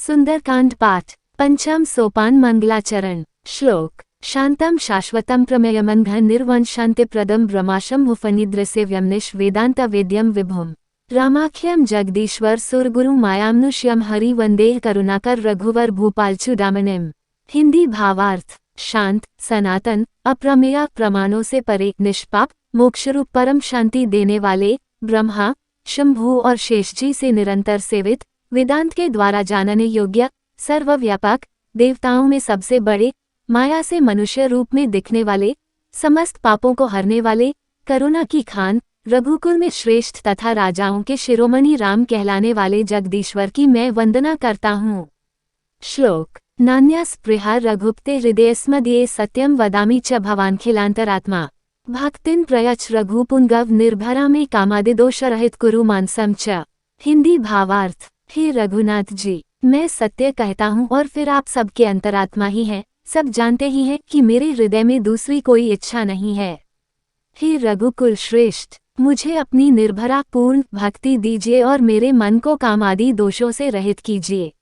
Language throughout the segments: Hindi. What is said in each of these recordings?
सुंदरकांड पाठ पंचम सोपान मंगलाचरण। श्लोक। शांतम शाश्वतम प्रमेयमंघ निर्वंशान्तिप्रदम ब्रह्माशम मुफनिद्रसेव्यमनिश वेदांत वेद्यम विभुम रामाख्यम जगदीश्वर सुरगुरु मायामनुष्यम हरि वंदेह करुणाकर रघुवर भूपालचूडामणिम। हिंदी भावार्थ। शांत, सनातन, अप्रमेय, प्रमाणों से परे, निष्पाप, मोक्षरूप परम शांति देने वाले, ब्रह्मा, शंभु और शेषजी से निरंतर सेवित, वेदांत के द्वारा जानने योग्य, सर्वव्यापक, देवताओं में सबसे बड़े, माया से मनुष्य रूप में दिखने वाले, समस्त पापों को हरने वाले, करुणा की खान, रघुकुल में श्रेष्ठ तथा राजाओं के शिरोमणि राम कहलाने वाले जगदीश्वर की मैं वंदना करता हूँ। श्लोक। नान्या स्पृहा रघुपते हृदयस्मदीये सत्यम वदामि च भवानखिलांतरात्मा भक्तिन प्रयच्छ रघुपुंगव निर्भरा में कामादिदोषरहित कुरु मानसम च। हिंदी भावार्थ। हे रघुनाथ जी, मैं सत्य कहता हूँ और फिर आप सबके अंतरात्मा ही हैं, सब जानते ही हैं कि मेरे हृदय में दूसरी कोई इच्छा नहीं है। हे रघुकुल श्रेष्ठ, मुझे अपनी निर्भरा पूर्ण भक्ति दीजिए और मेरे मन को कामादि दोषों से रहित कीजिए।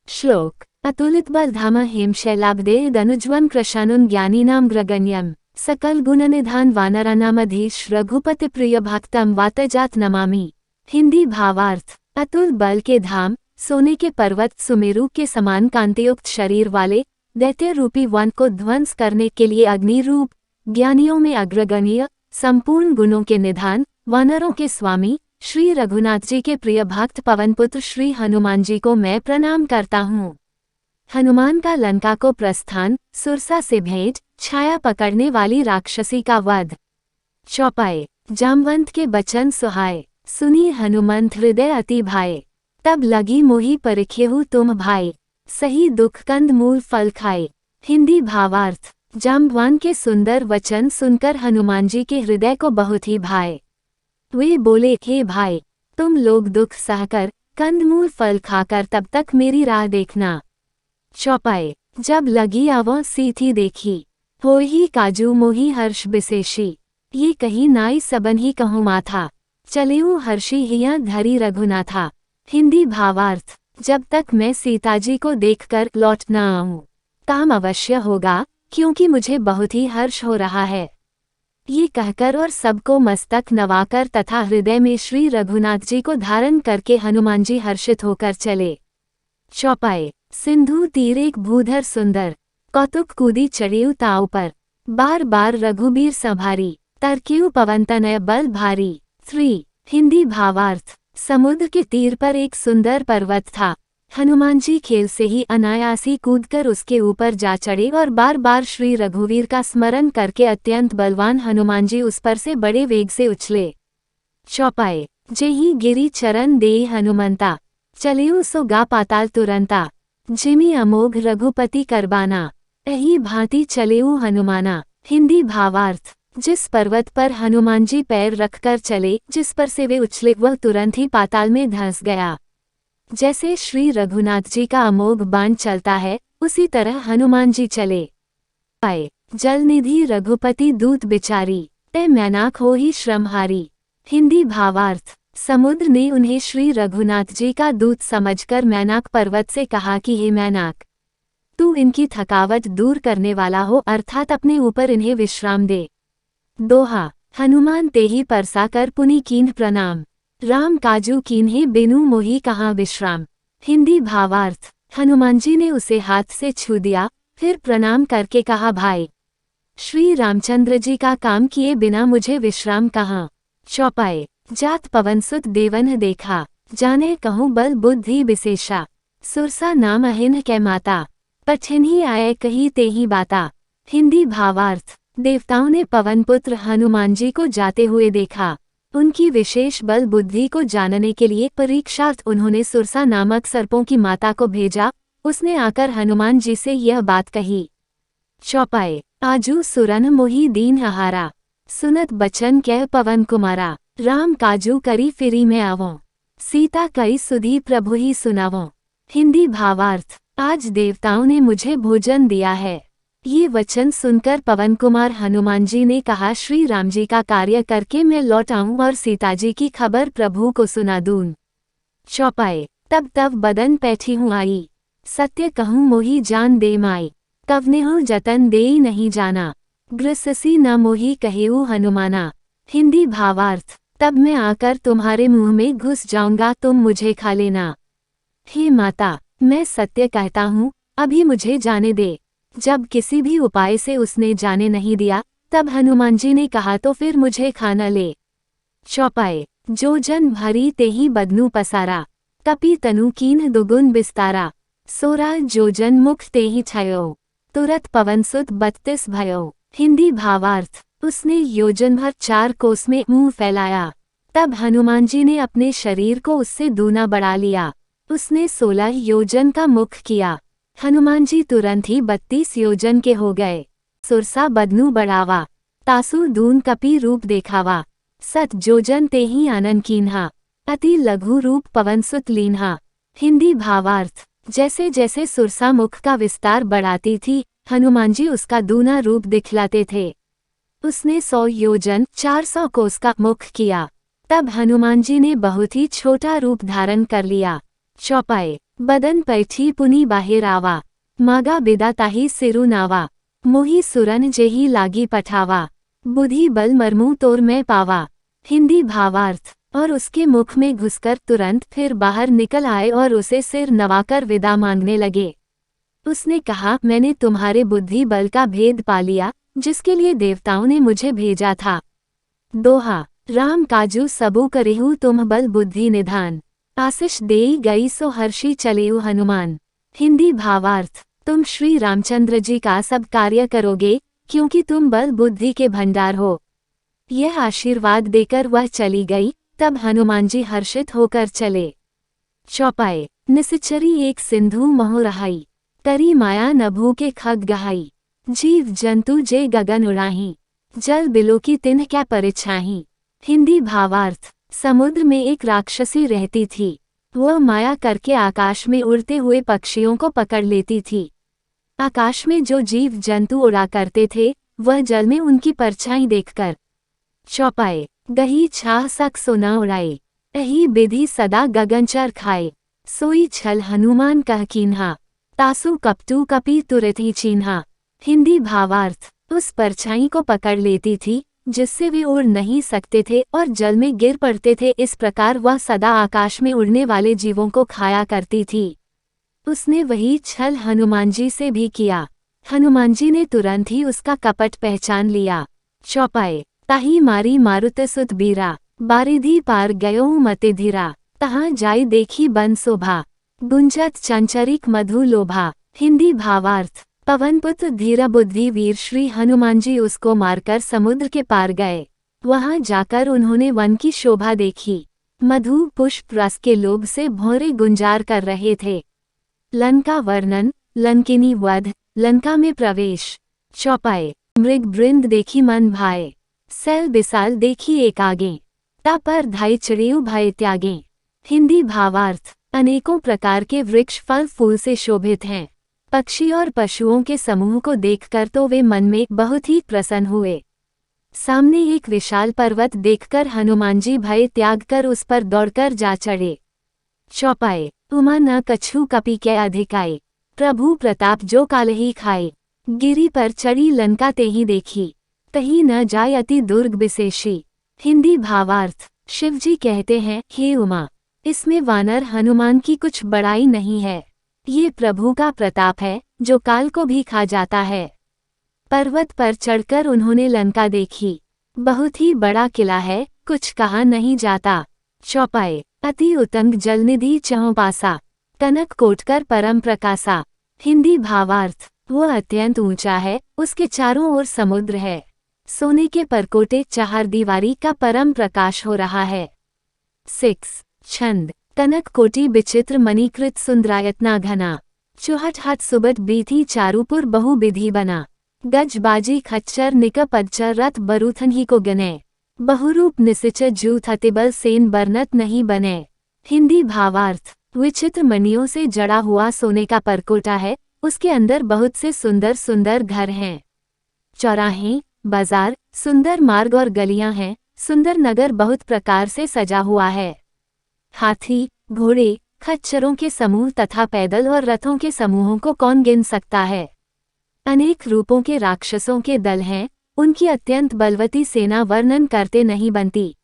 श्लोक। अतुलित बलधाम हेमशैलाब्दे दनुज्वं कृशानुन ज्ञानीनां ग्रगण्यम सकल गुणनिधान वानरानामधीश रघुपति प्रिय भक्तम वातजात नमामि। हिंदी भावार्थ। अतुल बल के धाम, सोने के पर्वत सुमेरु के समान कांतियुक्त शरीर वाले, दैत्य रूपी वन को ध्वंस करने के लिए अग्नि रूप, ज्ञानियों में अग्रगण्य, संपूर्ण गुणों के निधान, वानरों के स्वामी, श्री रघुनाथ जी के प्रिय भक्त पवनपुत्र श्री हनुमान जी को मैं प्रणाम करता हूँ। हनुमान का लंका को प्रस्थान, सुरसा से भेंट, छाया पकड़ने वाली राक्षसी का वध। चौपाए। जामवंत के बचन सुहाए, सुनी हनुमंत हृदय अति भाए। तब लगी मोहि परिख्यहु तुम भाई, सही दुख कंद मूल फल खाए। हिंदी भावार्थ। जाम्बवान के सुंदर वचन सुनकर हनुमान जी के हृदय को बहुत ही भाए। वे बोले, हे भाई, तुम लोग दुख सहकर, कंदमूल फल खाकर तब तक मेरी राह देखना। चौपाए। जब लगी आवों सीथी देखी, होई काजू मोही हर्ष विशेषी। ये कही नाई सबन ही कहूँ माथा, चलेऊ हर्षी हिया धरी रघुनाथा। हिंदी भावार्थ। जब तक मैं सीताजी को देखकर लौट न आऊं, काम अवश्य होगा, क्योंकि मुझे बहुत ही हर्ष हो रहा है। ये कहकर और सबको मस्तक नवाकर तथा हृदय में श्री रघुनाथ जी को धारण करके हनुमान जी हर्षित होकर चले। चौपाए। सिंधु तीर एक भूधर सुंदर, कौतुक कूदी चढ़ेऊ ताव पर, बार बार रघुबीर संभारी, तरकेऊ पवनतनय बल भारी। 3। हिंदी भावार्थ। समुद्र के तीर पर एक सुंदर पर्वत था। हनुमान जी खेल से ही अनायासी कूदकर उसके ऊपर जा चढ़े और बार बार श्री रघुवीर का स्मरण करके अत्यंत बलवान हनुमान जी उस पर से बड़े वेग से उछले। चौपाए। जेहि गिरी चरण दे हनुमंता, चलेऊ सो गा पाताल तुरंता, जिमि अमोघ रघुपति करबाना, एही भांति चलेऊ हनुमाना। हिंदी भावार्थ। जिस पर्वत पर हनुमान जी पैर रखकर चले, जिस पर से वे उछले, वह तुरंत ही पाताल में धंस गया। जैसे श्री रघुनाथ जी का अमोघ बाण चलता है, उसी तरह हनुमान जी चले। पाए। जलनिधि रघुपति दूत बिचारी, ते मैनाक हो ही श्रमहारी। हिंदी भावार्थ। समुद्र ने उन्हें श्री रघुनाथ जी का दूत समझकर मैनाक पर्वत से कहा कि हे मैनाक, तू इनकी थकावट दूर करने वाला हो, अर्थात अपने ऊपर इन्हें विश्राम दे। दोहा। हनुमान तेहि परसा कर पुनि कीन्ह प्रणाम, राम काजू कीन्हे बिनु मोहि कहाँ विश्राम। हिंदी भावार्थ। हनुमान जी ने उसे हाथ से छू दिया, फिर प्रणाम करके कहा, भाई, श्री रामचंद्र जी का काम किए बिना मुझे विश्राम कहाँ। चौपाए। जात पवनसुत देवन देखा, जाने कहूँ बल बुद्धि विशेषा, सुरसा नाम अहिन्ह कै माता, पठिन्ही आए कही तेहि बाता। हिंदी भावार्थ। देवताओं ने पवनपुत्र हनुमान जी को जाते हुए देखा। उनकी विशेष बल बुद्धि को जानने के लिए परीक्षार्थ उन्होंने सुरसा नामक सर्पों की माता को भेजा। उसने आकर हनुमान जी से यह बात कही। चौपाए। आजू सुरन मोहि दीन आहारा, सुनत बचन कह पवन कुमारा, राम काजू करी फिरी मैं आवों, सीता कई सुधी प्रभु ही सुनावों। हिंदी भावार्थ। आज देवताओं ने मुझे भोजन दिया है। ये वचन सुनकर पवन कुमार हनुमान जी ने कहा, श्री राम जी का कार्य करके मैं लौट आऊं और सीताजी की खबर प्रभु को सुना दूं। चौपाए। तब बदन पैठी हूँ आई, सत्य कहूँ मोही जान दे माई, कवनेहु जतन देई नहीं जाना, गृससी न मोही कहेऊ हनुमाना। हिंदी भावार्थ। तब मैं आकर तुम्हारे मुंह में घुस जाऊंगा, तुम मुझे खा लेना। हे माता, मैं सत्य कहता हूँ, अभी मुझे जाने दे। जब किसी भी उपाय से उसने जाने नहीं दिया, तब हनुमान जी ने कहा तो फिर मुझे खाना ले। चौपाए। जो जन भरी तेहि बदनु पसारा, कपि तनु कीन दुगुन बिस्तारा, सोरा जो जन मुख तेहि छायो, तुरत पवन सुत 32 भयो। हिंदी भावार्थ। उसने योजन भर 4 कोस में मुंह फैलाया, तब हनुमान जी ने अपने शरीर को उससे दूना बढ़ा लिया। उसने 16 योजन का मुख किया। हनुमान जी तुरंत ही 32 योजन के हो गए। सुरसा बदनू बढ़ावा, तासु दून कपि रूप देखावा, सत जोजन तेहि आनन कीन्हा, अति लघु रूप पवन सुत लीन्हा। हिंदी भावार्थ। जैसे जैसे सुरसा मुख का विस्तार बढ़ाती थी, हनुमान जी उसका दूना रूप दिखलाते थे। उसने 100 योजन 400 कोस का मुख किया, तब हनुमान जी ने बहुत ही छोटा रूप धारण कर लिया। चौपाए। बदन पैठी पुनी बाहिर आवा, मागा बिदा ताही सिरु नावा, मोही सुरन जेही लागी पठावा, बुद्धि बल मरमू तोर मैं पावा। हिंदी भावार्थ। और उसके मुख में घुसकर तुरंत फिर बाहर निकल आए और उसे सिर नवाकर विदा मांगने लगे। उसने कहा, मैंने तुम्हारे बुद्धि बल का भेद पा लिया, जिसके लिए देवताओं ने मुझे भेजा था। दोहा। राम काजू सबू करेहु तुम बल बुद्धि निधान, आशीष देई गई सो हर्षी चलेऊ हनुमान। हिंदी भावार्थ। तुम श्री रामचंद्र जी का सब कार्य करोगे, क्योंकि तुम बल बुद्धि के भंडार हो। यह आशीर्वाद देकर वह चली गई। तब हनुमान जी हर्षित होकर चले। चौपाए। निसिचरी एक सिंधु मोह रहाई, तरी माया नभू के खग गहाई, जीव जंतु जे गगन उड़ाही, जल बिलो की तिन्ह क्या परिछाही। हिंदी भावार्थ। समुद्र में एक राक्षसी रहती थी। वह माया करके आकाश में उड़ते हुए पक्षियों को पकड़ लेती थी। आकाश में जो जीव जंतु उड़ा करते थे, वह जल में उनकी परछाई देखकर। चौपाए। गही छाह सक सो न उड़ाए, अही बिधि सदा गगनचर खाए, सोई छल हनुमान कह कीन्हा, तासु कपटू कपि तुरत ही चीन्हा। हिंदी भावार्थ। उस परछाई को पकड़ लेती थी, जिससे वे उड़ नहीं सकते थे और जल में गिर पड़ते थे। इस प्रकार वह सदा आकाश में उड़ने वाले जीवों को खाया करती थी। उसने वही छल हनुमान जी से भी किया। हनुमान जी ने तुरंत ही उसका कपट पहचान लिया। चौपाए। ताही मारी मारुत सुत बीरा, बारिधि पार गयो मते धीरा, तहाँ जाई देखी बन शोभा, गुंजत चंचरिक मधु लोभा। हिंदी भावार्थ। पवनपुत्र धीरा बुद्धि वीर श्री हनुमान जी उसको मारकर समुद्र के पार गए। वहां जाकर उन्होंने वन की शोभा देखी। मधु पुष्प रस के लोभ से भौरे गुंजार कर रहे थे। लंका वर्णन। लंकिनी वध, लंका में प्रवेश। चौपाए। मृग वृंद देखी मन भाए, सैल बिसाल देखी एक आगे, ता पर धाई चिड़ेऊ भय त्यागे। हिंदी भावार्थ। अनेकों प्रकार के वृक्ष फल फूल से शोभित हैं। पक्षी और पशुओं के समूह को देखकर तो वे मन में बहुत ही प्रसन्न हुए। सामने एक विशाल पर्वत देखकर हनुमान जी भय त्याग कर उस पर दौड़कर जा चढ़े। चौपाए। उमा न कछु कपि के अधिकाए, प्रभु प्रताप जो कालही खाए, गिरी पर चढ़ी लंका तेहि देखी, तही न जाय अति दुर्ग विशेषी। हिंदी भावार्थ। शिवजी कहते हैं, हे उमा, इसमें वानर हनुमान की कुछ बड़ाई नहीं है। ये प्रभु का प्रताप है, जो काल को भी खा जाता है। पर्वत पर चढ़कर उन्होंने लंका देखी। बहुत ही बड़ा किला है, कुछ कहा नहीं जाता। चौपाए। अति उतंग जलनिधि चहुपासा, कनक कोटकर परम प्रकाशा। हिंदी भावार्थ। वह अत्यंत ऊंचा है, उसके चारों ओर समुद्र है। सोने के परकोटे चार दीवारी का परम प्रकाश हो रहा है। 6 छंद। कनक कोटि विचित्र मणिकृत सुंदरायतना घना, चुहट हट सुबट बीथी चारूपुर बहु विधि बना, गज बाजी खच्चर निक पज्जर रथ बरूथन ही को गने, बहुरूप निसिचर जूथ अतिबल सेन बरनत नहीं बने। हिंदी भावार्थ। विचित्र मणियों से जड़ा हुआ सोने का परकोटा है, उसके अंदर बहुत से सुंदर सुंदर घर हैं। चौराहे, बाजार, सुंदर मार्ग और गलियां हैं। सुंदर नगर बहुत प्रकार से सजा हुआ है। हाथी, घोड़े, खच्चरों के समूह तथा पैदल और रथों के समूहों को कौन गिन सकता है। अनेक रूपों के राक्षसों के दल हैं, उनकी अत्यंत बलवती सेना वर्णन करते नहीं बनती।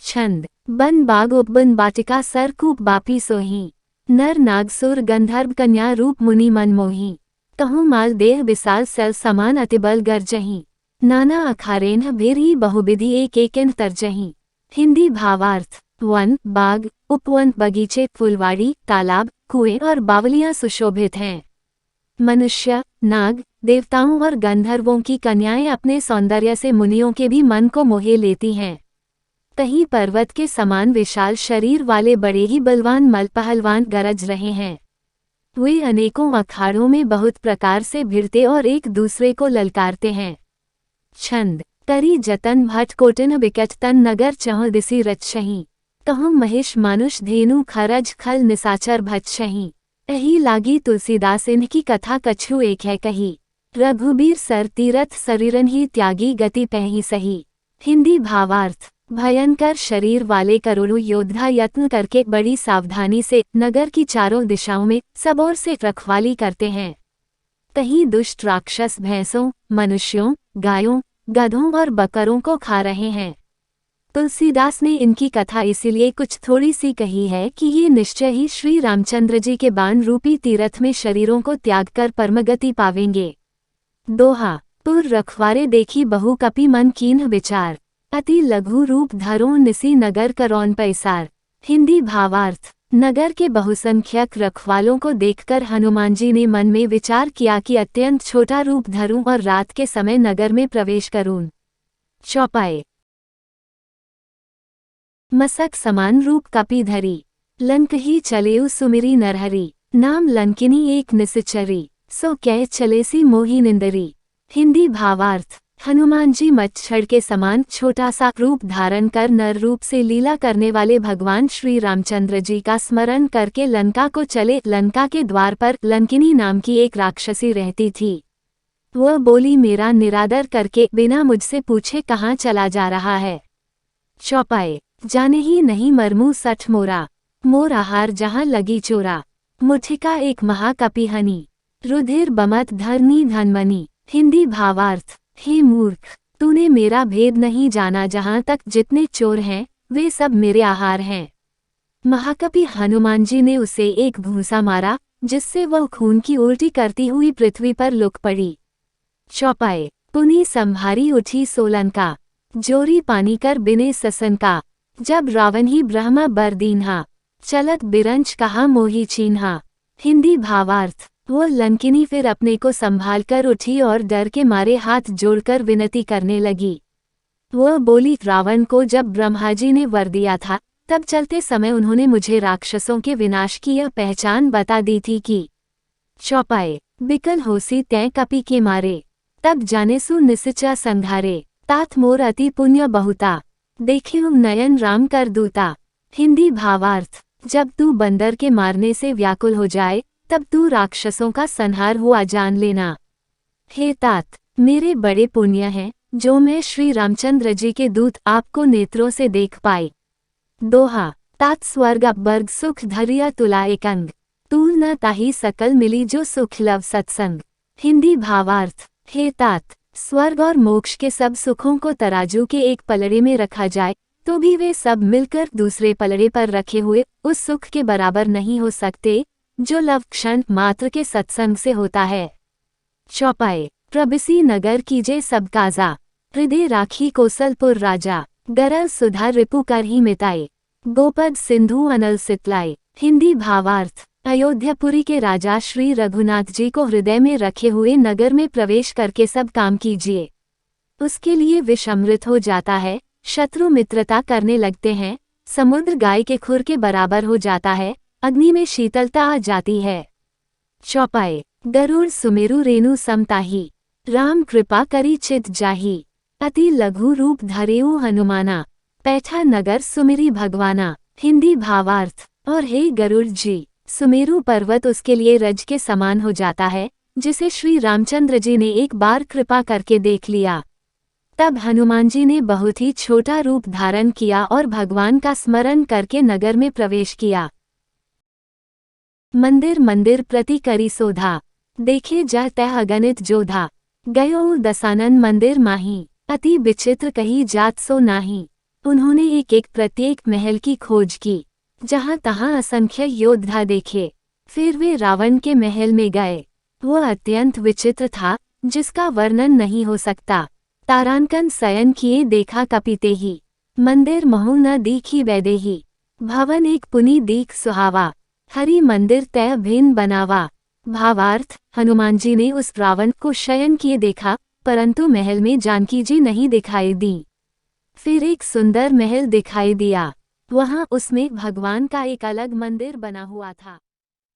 छंद। बन बाग उपबन बाटिका सर कूप बापी सोही। नर नागसुर गंधर्व कन्या रूप मुनि मनमोही। कहूँ माल देह विशाल सल समान अतिबल गर्जही। नाना अखारेन भेरी बहुविधि एक एकिन तरजही। हिंदी भावार्थ। वन, बाग, उपवन, बगीचे, फुलवाड़ी, तालाब, कुएं और बावलियां सुशोभित हैं। मनुष्य, नाग, देवताओं और गंधर्वों की कन्याएं अपने सौंदर्य से मुनियों के भी मन को मोहे लेती हैं। कहीं पर्वत के समान विशाल शरीर वाले बड़े ही बलवान मलपहलवान गरज रहे हैं। वे अनेकों अखाड़ों में बहुत प्रकार से भिड़ते और एक दूसरे को ललकारते हैं। छंद। करी जतन भट कोटिन बिकट तन नगर चह दिसी रचही। कहूँ महिष मानुष धेनु खरज खल निसाचर भचही। यही लागी तुलसीदास इनकी कथा कछु एक है कही। रघुबीर सर तीरथ शरीरन ही त्यागी गति पहही सही। हिंदी भावार्थ। भयंकर शरीर वाले करोड़ों योद्धा यत्न करके बड़ी सावधानी से नगर की चारों दिशाओं में सब ओर से रखवाली करते हैं। कहीं दुष्ट राक्षस भैंसों, मनुष्यों, गायों, गधों और बकरों को खा रहे हैं। तुलसीदास ने इनकी कथा इसीलिए कुछ थोड़ी सी कही है कि ये निश्चय ही श्री रामचंद्र जी के बाण रूपी तीरथ में शरीरों को त्याग कर परमगति पावेंगे। दोहा। पुर रखवारे देखी बहु कपि मन कीन्ह विचार। अति लघु रूप धरो निसी नगर करौन पैसार। हिंदी भावार्थ। नगर के बहुसंख्यक रखवालों को देखकर हनुमान जी ने मन में विचार किया कि अत्यंत छोटा रूप धरूं और रात के समय नगर में प्रवेश करूं। चौपाए। मसक समान रूप कपि धरी। लंक ही चलेउ सुमिरी नरहरी। नाम लंकिनी एक निसिचरी। सो कह चलेसी मोही निंदरी। हिंदी भावार्थ। हनुमान जी मच्छर के समान छोटा सा रूप धारण कर नर रूप से लीला करने वाले भगवान श्री रामचंद्र जी का स्मरण करके लंका को चले। लंका के द्वार पर लंकिनी नाम की एक राक्षसी रहती थी। वह बोली, मेरा निरादर करके बिना मुझसे पूछे कहाँ चला जा रहा है। चौपाए। जाने ही नहीं मरमू सठ मोरा। मोर आहार जहाँ लगी चोरा। मुठिका एक महाकपि हनी। रुधिर बमत धरनी धनमनी। हिंदी भावार्थ। हे मूर्ख, तूने मेरा भेद नहीं जाना। जहाँ तक जितने चोर हैं वे सब मेरे आहार हैं। महाकपि हनुमान जी ने उसे एक घूंसा मारा जिससे वह खून की उल्टी करती हुई पृथ्वी पर लुक पड़ी। चौपाए। पुनी संभारी उठी सोलन का। जोरी पानी कर बिने ससन का। जब रावण ही ब्रह्मा बर दीन्हा। चलत बिरंच कहा मोही छीन्हा। हिंदी भावार्थ। वो लंकिनी फिर अपने को संभाल कर उठी और डर के मारे हाथ जोड़कर विनती करने लगी। वह बोली, रावण को जब ब्रह्मा जी ने वर दिया था तब चलते समय उन्होंने मुझे राक्षसों के विनाश की यह पहचान बता दी थी कि। चौपाए। बिकल होसी तै कपि के मारे। तब जाने सु निसिचा संघारे। तात मोर अति पुण्य बहुता। देखे नयन राम कर दूता। हिंदी भावार्थ। जब तू बंदर के मारने से व्याकुल हो जाए तब तू राक्षसों का संहार हुआ जान लेना। हे तात, मेरे बड़े पुण्य हैं जो मैं श्री रामचंद्र जी के दूत आपको नेत्रों से देख पाए। दोहा। तात स्वर्ग अपवर्ग सुख धरिया तुला एकंग। तूल न ताही सकल मिली जो सुख लव सत्संग। हिंदी भावार्थ। हे तात, स्वर्ग और मोक्ष के सब सुखों को तराजू के एक पलड़े में रखा जाए तो भी वे सब मिलकर दूसरे पलड़े पर रखे हुए उस सुख के बराबर नहीं हो सकते जो लव क्षण मात्र के सत्संग से होता है। चौपाए। प्रबिसी नगर कीजे सब काजा। हृदय राखी कोसलपुर राजा। गरल सुधा रिपु कर ही मिटाए। गोपद सिंधु अनल सितलाए। हिंदी भावार्थ। अयोध्यापुरी के राजा श्री रघुनाथ जी को हृदय में रखे हुए नगर में प्रवेश करके सब काम कीजिए। उसके लिए विष अमृत हो जाता है, शत्रु मित्रता करने लगते हैं, समुद्र गाय के खुर के बराबर हो जाता है, अग्नि में शीतलता आ जाती है। चौपाए। गरुड़ सुमेरु रेणु समताही। राम कृपा करी चित जाही। अति लघु रूप धरेऊ हनुमाना। पैठा नगर सुमिरी भगवाना। हिंदी भावार्थ। और हे गरुड़ जी, सुमेरु पर्वत उसके लिए रज के समान हो जाता है जिसे श्री रामचंद्र जी ने एक बार कृपा करके देख लिया। तब हनुमान जी ने बहुत ही छोटा रूप धारण किया और भगवान का स्मरण करके नगर में प्रवेश किया। मंदिर मंदिर प्रति करी सोधा, देखे जा तह अगणित जोधा, गयो दसानन मंदिर माही, अति विचित्र कही जात सो नाही। उन्होंने एक एक प्रत्येक महल की खोज की, जहाँ तहाँ असंख्य योद्धा देखे। फिर वे रावण के महल में गए। वह अत्यंत विचित्र था, जिसका वर्णन नहीं हो सकता। तारांकन शयन किए देखा कपिते ही, मंदिर महु न दीखी वैदेही, भवन एक पुनि दीख सुहावा, हरि मंदिर तय भिन्न बनावा। भावार्थ, हनुमान जी ने उस रावण को शयन किए देखा, परंतु महल में जानकी जी नहीं दिखाई दी। फिर एक सुंदर महल दिखाई दिया, वहां उसमें भगवान का एक अलग मंदिर बना हुआ था।